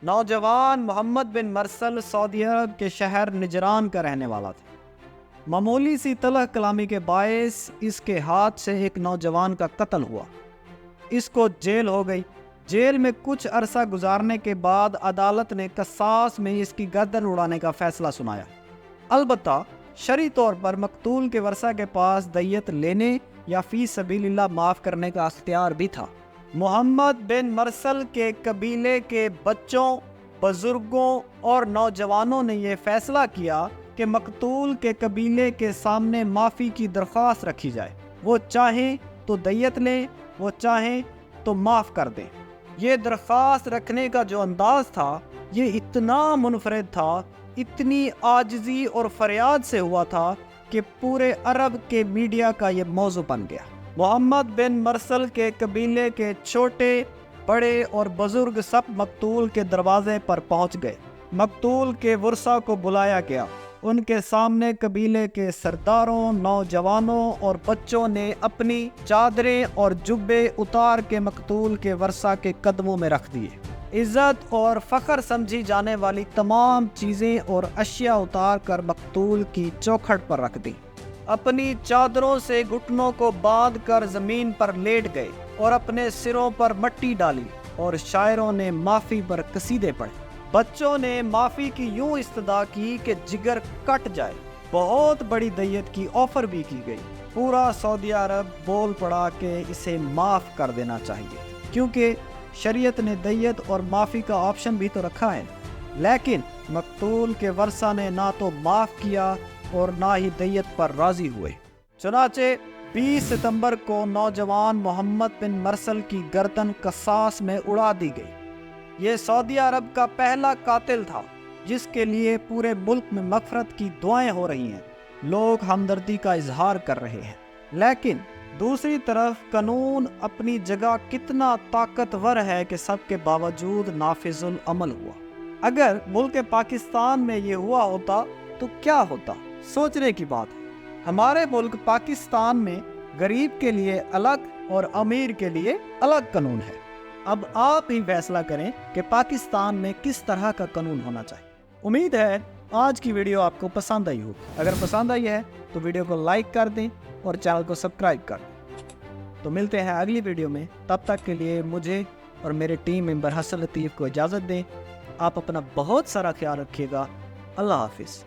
نوجوان محمد بن مرسل سعودی عرب کے شہر نجران کا رہنے والا تھا۔ معمولی سی تلخ کلامی کے باعث اس کے ہاتھ سے ایک نوجوان کا قتل ہوا۔ اس کو جیل ہو گئی۔ جیل میں کچھ عرصہ گزارنے کے بعد عدالت نے قصاص میں اس کی گردن اڑانے کا فیصلہ سنایا۔ البتہ شرعی طور پر مقتول کے ورثہ کے پاس دیت لینے یا فی سبیل اللہ معاف کرنے کا اختیار بھی تھا۔ محمد بن مرسل کے قبیلے کے بچوں، بزرگوں اور نوجوانوں نے یہ فیصلہ کیا کہ مقتول کے قبیلے کے سامنے معافی کی درخواست رکھی جائے۔ وہ چاہیں تو دیت لیں، وہ چاہیں تو معاف کر دیں۔ یہ درخواست رکھنے کا جو انداز تھا یہ اتنا منفرد تھا، اتنی عاجزی اور فریاد سے ہوا تھا کہ پورے عرب کے میڈیا کا یہ موضوع بن گیا۔ محمد بن مرسل کے قبیلے کے چھوٹے، بڑے اور بزرگ سب مقتول کے دروازے پر پہنچ گئے۔ مقتول کے ورثہ کو بلایا گیا۔ ان کے سامنے قبیلے کے سرداروں، نوجوانوں اور بچوں نے اپنی چادریں اور جبے اتار کے مقتول کے ورثہ کے قدموں میں رکھ دیے۔ عزت اور فخر سمجھی جانے والی تمام چیزیں اور اشیاء اتار کر مقتول کی چوکھٹ پر رکھ دی۔ اپنی چادروں سے گھٹنوں کو باندھ کر زمین پر لیٹ گئے اور اپنے سروں پر مٹی ڈالی، اور شاعروں نے معافی پر قصیدے پڑھے۔ بچوں نے معافی کی یوں استدعا کی کہ جگر کٹ جائے۔ بہت بڑی دیت کی آفر بھی کی گئی۔ پورا سعودی عرب بول پڑا کہ اسے معاف کر دینا چاہیے، کیونکہ شریعت نے دیت اور معافی کا آپشن بھی تو رکھا ہے۔ لیکن مقتول کے ورثہ نے نہ تو معاف کیا اور نہ ہی دیت پر راضی ہوئے۔ چنانچہ 20 ستمبر کو نوجوان محمد بن مرسل کی گردن قصاص میں اڑا دی گئی۔ یہ سعودی عرب کا پہلا قاتل تھا جس کے لیے پورے ملک میں مغفرت کی دعائیں ہو رہی ہیں، لوگ ہمدردی کا اظہار کر رہے ہیں۔ لیکن دوسری طرف قانون اپنی جگہ کتنا طاقتور ہے کہ سب کے باوجود نافذ العمل ہوا۔ اگر ملک پاکستان میں یہ ہوا ہوتا تو کیا ہوتا؟ سوچنے کی بات ہے۔ ہمارے ملک پاکستان میں غریب کے لیے الگ اور امیر کے لیے الگ قانون ہے۔ اب آپ ہی فیصلہ کریں کہ پاکستان میں کس طرح کا قانون ہونا چاہیے۔ امید ہے آج کی ویڈیو آپ کو پسند آئی ہوگی۔ اگر پسند آئی ہے تو ویڈیو کو لائک کر دیں اور چینل کو سبسکرائب کر دیں۔ تو ملتے ہیں اگلی ویڈیو میں، تب تک کے لیے مجھے اور میرے ٹیم ممبر حسن لطیف کو اجازت دیں۔ آپ اپنا بہت سارا خیال رکھیے گا۔ اللہ حافظ۔